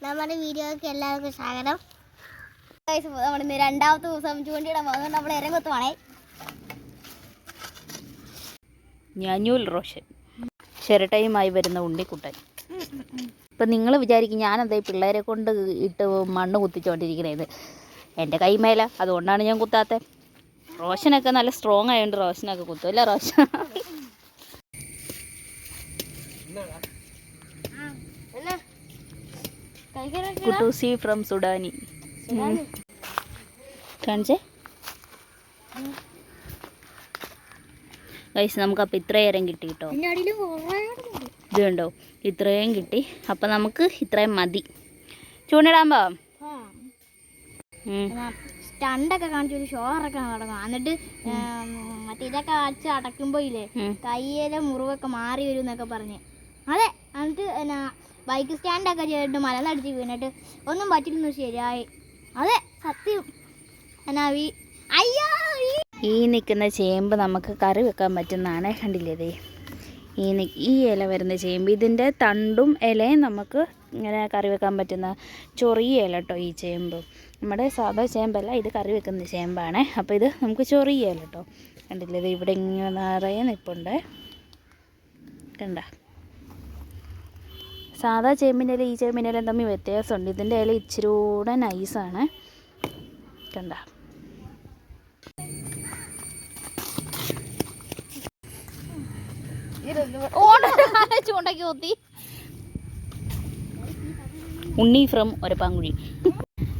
നമ്മുടെ വീഡിയോക്ക് എല്ലാവർക്കും സ്വാഗതം. നമ്മളിന്ന് രണ്ടാമത്തെ ദിവസം ചൂണ്ടിയിടാൻ പോകുന്നത് നമ്മൾ ഇരങ്ങൊത്തുവാണേ. ഞാഞ്ഞൂൽ റോഷൻ ചിരട്ടയുമായി വരുന്ന ഉണ്ണിക്കുട്ടൻ. ഇപ്പം നിങ്ങൾ വിചാരിക്കും ഞാനെന്താ ഈ പിള്ളേരെ കൊണ്ട് ഇട്ട് മണ്ണ് കുത്തിച്ചുകൊണ്ടിരിക്കുന്നത്. എൻ്റെ കൈമേല, അതുകൊണ്ടാണ് ഞാൻ കുത്താത്തത്. റോഷനൊക്കെ നല്ല സ്ട്രോങ് ആയതുകൊണ്ട് റോഷനൊക്കെ കുത്തും അല്ലേ റോഷൻ? കുട്ടൂസി ഫ്രം സുഡാനി. കാണിച്ചേ ഗൈസ്, നമുക്കപ്പോൾ ഇത്രയേരം കിട്ടി കേട്ടോ. ഇത് കണ്ടോ, ഇത്രയും കിട്ടി. അപ്പം നമുക്ക് ഇത്രയും മതി. ചൂണ്ടിടാൻ പോവാം. സ്റ്റണ്ടൊക്കെ കാണിച്ചൊരു ഷോറൊക്കെ നടക്കണം. എന്നിട്ട് മറ്റേ ഇതൊക്കെ അടിച്ച് അടയ്ക്കുമ്പോൾ ഇല്ലേ കയ്യിലെ മുറിവൊക്കെ മാറി വരും എന്നൊക്കെ പറഞ്ഞ്. അതെ, എന്നിട്ട് എന്നാ ബൈക്ക് സ്റ്റാൻഡൊക്കെ ചെയ്തിട്ട് മലന്നടിച്ച് വീണിട്ട് ഒന്നും പറ്റില്ലെന്ന് ശരിയായി. അതെ സത്യം. എന്നാ അയ്യോ ഈ നിൽക്കുന്ന ചേമ്പ് നമുക്ക് കറി വെക്കാൻ പറ്റുന്നതാണ്. കണ്ടില്ലേ ഈ ഇല വരുന്ന ചേമ്പ്, ഇതിൻ്റെ തണ്ടും ഇലയും നമുക്ക് ഇങ്ങനെ കറി വെക്കാൻ പറ്റുന്ന ചൊറിയ ഇല കേട്ടോ. ഈ ചേമ്പ് നമ്മുടെ സാധാ ചേമ്പല്ല, ഇത് കറി വെക്കുന്ന ചേമ്പാണ്. അപ്പോൾ ഇത് നമുക്ക് ചൊറിയ ഇല കേട്ടോ. കണ്ടില്ലേ, ഇത് ഇവിടെ ഇങ്ങനെ നിറയെ നിൽപ്പുണ്ട്. കണ്ട, സാധാ ചേമ്പിൻ്റെ ഇല ഈ ചേമ്പിൻ്റെ ഇല തമ്മിൽ വ്യത്യാസമുണ്ട്. ഇതിൻ്റെ ഇല ഇച്ചിരി കൂടെ നൈസാണ്. കണ്ട, ചൂണ്ടയ്ക്ക് കുത്തി. ഉണ്ണി ഫ്രം ഒരപ്പാങ്കുഴി.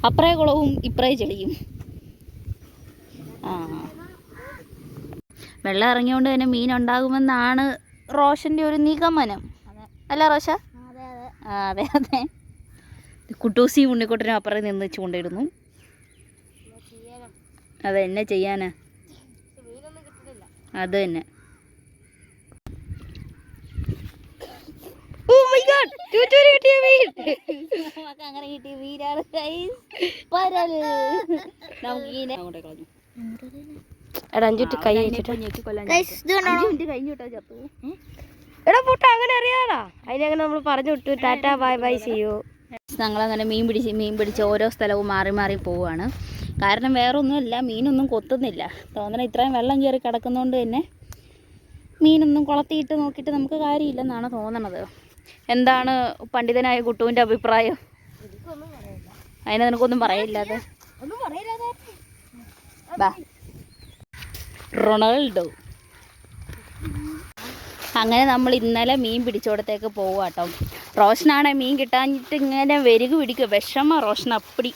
അപ്പറേ കുളവും ഇപ്പറേ ചെളിയും. വെള്ളം ഇറങ്ങിയോണ്ട് തന്നെ മീനുണ്ടാകുമെന്നാണ് റോഷൻ്റെ ഒരു നിഗമനം. അല്ല റോഷ? അതെ അതെ. കുട്ടൂസി ഉണ്ണിക്കുട്ടനും അപ്പുറം നിന്ന് ചൂണ്ടയിടുന്നു. അതെ, എന്നെ ചെയ്യാനാ, അത് തന്നെ. അങ്ങനെ കിട്ടിയ മീനാണ് എടാ. 5 മിനിറ്റ് കൈ വെച്ചിട്ട് കഴിഞ്ഞിട്ടോ ചത്തു. എടാ പൊട്ട, അങ്ങനെ അറിയാടാ. അതിനങ്ങനെ നമ്മൾ പറഞ്ഞു വിട്ടു. ടാറ്റാ ബൈ ബൈ ചെയ്യൂ. ഞങ്ങളങ്ങനെ മീൻ പിടിച്ച് ഓരോ സ്ഥലവും മാറി മാറി പോവുകയാണ്. കാരണം വേറെ ഒന്നുമില്ല, മീനൊന്നും കൊത്തുന്നില്ല. തോന്നണം ഇത്രയും വെള്ളം കയറി കിടക്കുന്നതുകൊണ്ട് തന്നെ മീനൊന്നും കുളത്തിയിട്ട് നോക്കിയിട്ട് നമുക്ക് കാര്യമില്ലെന്നാണ് തോന്നണത്. എന്താണ് പണ്ഡിതനായ കുട്ടുവിൻ്റെ അഭിപ്രായം? അതിനെ നിനക്കൊന്നും പറയില്ലാതെ ബാ റൊണാൾഡോ. അങ്ങനെ നമ്മൾ ഇന്നലെ മീൻ പിടിച്ചോടത്തേക്ക് പോവുക കേട്ടോ. റോഷനാണെ മീൻ കിട്ടാഞ്ഞിട്ട് ഇങ്ങനെ വെരുകു പിടിക്കുക. വിഷമ റോഷൻ അപ്പടി.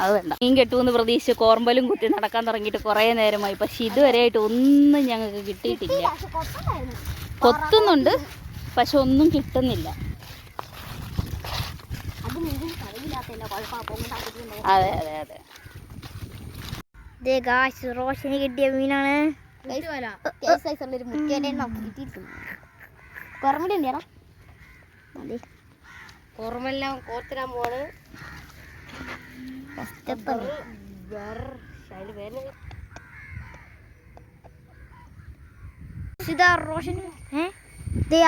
അത് വേണ്ട, മീൻ കെട്ടുമെന്ന് പ്രതീക്ഷിച്ച് കോർമ്പലും കുത്തി നടക്കാൻ തുടങ്ങിയിട്ട് കുറേ നേരമായി. പക്ഷെ ഇതുവരെയായിട്ട് ഒന്നും ഞങ്ങൾക്ക് കിട്ടിയിട്ടില്ല. കൊത്തുന്നുണ്ട്, പക്ഷെ ഒന്നും കിട്ടുന്നില്ല. അതെ അതെ അതെ. റോഷന് കിട്ടിയ മീനാണ്. കുറമെല്ലാം കോർത്തിടാൻ പോവാണ്.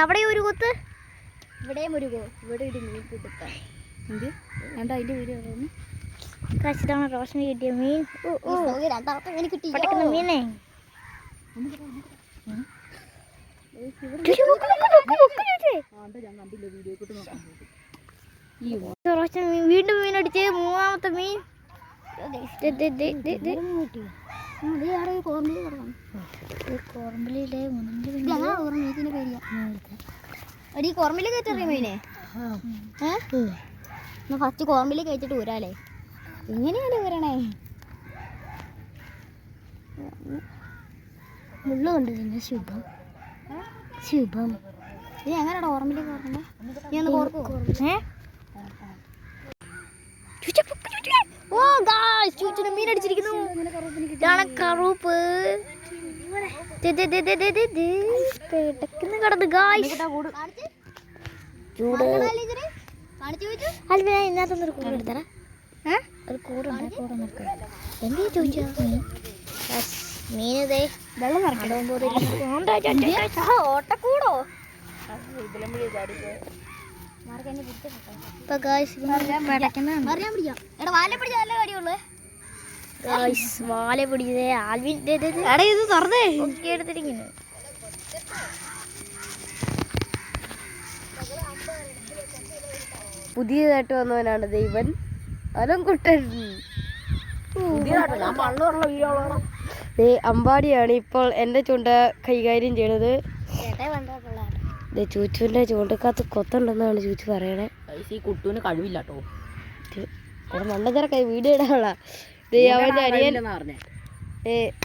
അവിടെ ഒരു കൊത്ത്, ഇവിടെയും ഒരു ഇവിടെ ഒരു മീൻ കൊടുക്കാം. അതിൻ്റെ വീഡിയോ ഇതാണ് റോഷന് കിട്ടിയ മീൻ. പടക്കുന്ന മീനേ. റോഷൻ വീണ്ടും മീനടിച്ച് മൂന്നാമത്തെ മീൻ. കോർമ്പില് കയറ്ററിയ മീനെ ഫസ്റ്റ് കോർമ്പില് കയറ്റിട്ട് ഊരാലേ. എങ്ങനെയാണ് ഊരണേ? മുള്ളുകൊണ്ട് തന്നെ ശുഭം ശുഭം. ഇത് എങ്ങനെയാണോ ഓർമ്മില് കോർമ്മ? നീ ഒന്ന് കോർക്കും. മീൻ അടിച്ചിരിക്കുന്നു. കറുപ്പ് കിടന്ന് ഗായ്സ്. ചൂട് അല്ല, ഇതിനകത്തൊന്നൊരു കൂട് എടുത്തറ. ഒരു കൂടുണ്ട്, കൂടെ നോക്കാം. എന്താ ചോദിച്ചാ മീനതേ വെള്ളം നിറയ്ക്കണം. ഓട്ടക്കൂടോ? ഇപ്പൊ ഗായ്സ് എടാ വാലെ പിടിച്ച നല്ല കാര്യമുള്ളൂ. വാല പിടിച്ചതേ ആൽവിൻ എടാ ഇത് തുറന്നേ. എടുത്തിരിക്കുന്നു. പുതിയതായിട്ട് വന്നവനാണ് ദൈവൻ അലംകുട്ടൻ. അമ്പാടിയാണ് ഇപ്പോൾ എൻ്റെ ചൂണ്ട കൈകാര്യം ചെയ്യണത്. ചൂച്ചുവിൻ്റെ ചൂണ്ടക്കകത്ത് കൊത്തുണ്ടെന്നാണ് ചൂച്ചു പറയണേ. ഈ കുട്ടൂന് കഴിവില്ല കേട്ടോ. മണ്ടത്തര വീഡിയോ ഇടാനുള്ള അവൻ്റെ അനിയൻ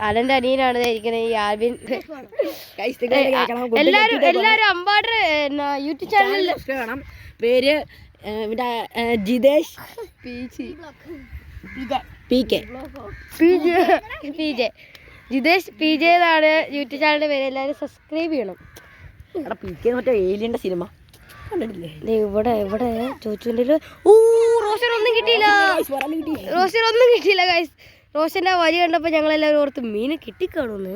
അലന്റെ അനിയനാണ് ഇരിക്കണേ ഈ ആൽവിൻ. എല്ലാരും അമ്പാട് യൂട്യൂബ് ചാനലിൽ കാണാം. പേര് ജിതേഷ് ജിതേഷ് PJ എന്നാണ് യൂട്യൂബ് ചാനലിന്റെ പേര്. എല്ലാരും സബ്സ്ക്രൈബ് ചെയ്യണം. മറ്റേ ഏലിയന്റെ സിനിമ കണ്ടിട്ടില്ലേ? ഇവിടെ ചോച്ചുവിന്റെ റോഷനൊന്നും കിട്ടിയില്ല. ഗൈസ്. റോഷന്റെ വരി കണ്ടപ്പോ ഞങ്ങളെല്ലാവരും ഓർത്ത് മീന് കിട്ടിക്കാണോന്ന്.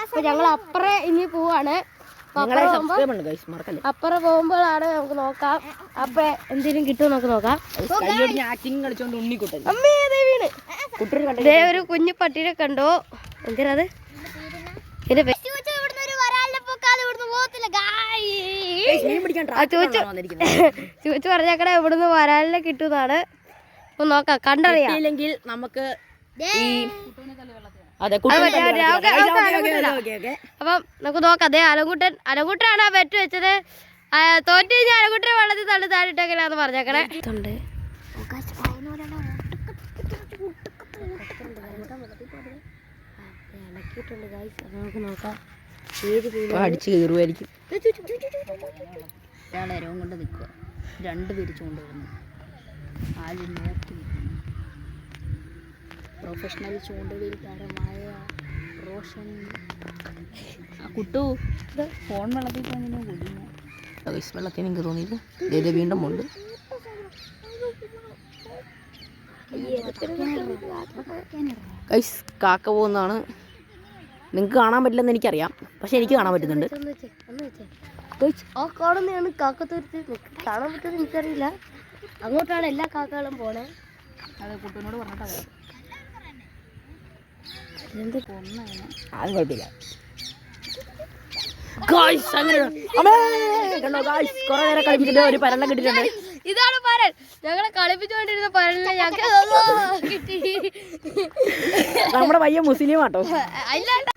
അപ്പൊ ഞങ്ങൾ അപ്പുറം ഇനി പോവാണ്. അപ്പുറം പോകുമ്പോഴാണ് നമുക്ക് നോക്കാം അപ്പൊ എന്തെങ്കിലും കിട്ടുമോ നമുക്ക് നോക്കാം. അമ്മേ വീണ് ഒരു കുഞ്ഞു പട്ടീനെ കണ്ടോ? എന്തിനാ അത്? ചോദിച്ചു പറഞ്ഞേക്കടെ ഇവിടുന്ന് വരാലിനെ കിട്ടുന്നതാണ്. അപ്പൊ നോക്കാം, കണ്ടറിയാം. നമുക്ക് അപ്പം നമുക്ക് നോക്കാം. അതേ അലങ്കുട്ടനാണ് ആ പെറ്റ് വെച്ചത്. തോറ്റു കഴിഞ്ഞാൽ അലങ്കുട്ടനെ വെള്ളത്തിൽ തള്ളി താഴെയിട്ടേക്കലാന്ന് പറഞ്ഞേക്കണേ. നമുക്ക് നോക്കാം അടിച്ചു കയറുമായിരിക്കും. ഒരാളെ ഇരവും കൊണ്ട് നിൽക്കുക, രണ്ടുപേര് ചൂണ്ടുവരുന്നു. ആദ്യം നോക്കി നിൽക്കുന്നു പ്രൊഫഷണൽ ചൂണ്ടലിൽ താരമായ റോഷൻ. കുട്ടു ഫോൺ വെള്ളത്തിൽ പോയി കൊല്ലുന്നു. വെള്ളത്തിന് എനിക്ക് തോന്നിയില്ല. വീണ്ടും ഉണ്ട്. കാക്ക പോകുന്നതാണ്. നിങ്ങൾക്ക് കാണാൻ പറ്റില്ലെന്ന് എനിക്കറിയാം, പക്ഷെ എനിക്ക് കാണാൻ പറ്റുന്നുണ്ട്. ആ കാണുന്നതാണ് കാക്കത്തുരുത്ത്. കാണാൻ പറ്റുമെന്ന് എനിക്കറിയില്ല. അങ്ങോട്ടാണ് എല്ലാ കാക്കകളും പോണേ. അത് കുട്ടനോട് പറഞ്ഞിട്ടാ എന്ത് പൊണ്ണാണ്. അത് കുഴപ്പമില്ല. കുറെ നേരം കളിപ്പിച്ചിട്ട് ഒരു പരണ്ണം കിട്ടിയിട്ടുണ്ട്. ഇതാണ് പരൻ. ഞങ്ങളെ കളിപ്പിച്ചുകൊണ്ടിരുന്ന പരലിനെ ഞങ്ങൾക്ക് കിട്ടി. നമ്മുടെ പയ്യൻ മുസ്ലിം ആട്ടോ. അല്ലാണ്ട്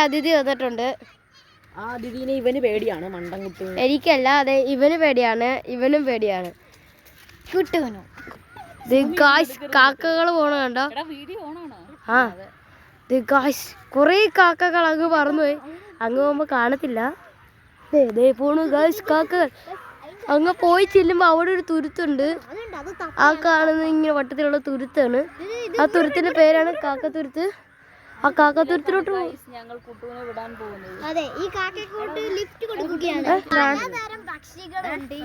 അതിഥി വന്നിട്ടുണ്ട്. ആ അതിഥിനെ ഇവന് പേടിയാണ്, മണ്ടൻകുട്ടി. എനിക്കല്ല, അതെ ഇവന് പേടിയാണ്, ഇവനും പേടിയാണ്. കിട്ടുവനോ കാക്കകൾ പോണ കണ്ടോ? ആ കൊറേ കാക്കകൾ അങ്ങ് പറന്നുപോയി. അങ്ങ് പോകുമ്പോ കാണത്തില്ല. പോണു ഗായ്സ് കാക്കകൾ. അങ്ങ് പോയി ചെല്ലുമ്പോ അവിടെ ഒരു തുരുത്തുണ്ട്. ആ കാണുന്ന ഇങ്ങനെ വട്ടത്തിലുള്ള തുരുത്താണ്. ആ തുരുത്തിന്റെ പേരാണ് കാക്കത്തുരുത്ത്. ആ കാക്കത്തുരുത്തിലോട്ട് ഞങ്ങൾ കുട്ടുവിനെ വിടാൻ പോകുന്നത്. അതെ, ഈ കാക്കക്കൂട്ട് ലിഫ്റ്റ് കൊടുക്കുകയാണ്. പക്ഷികളുണ്ട്.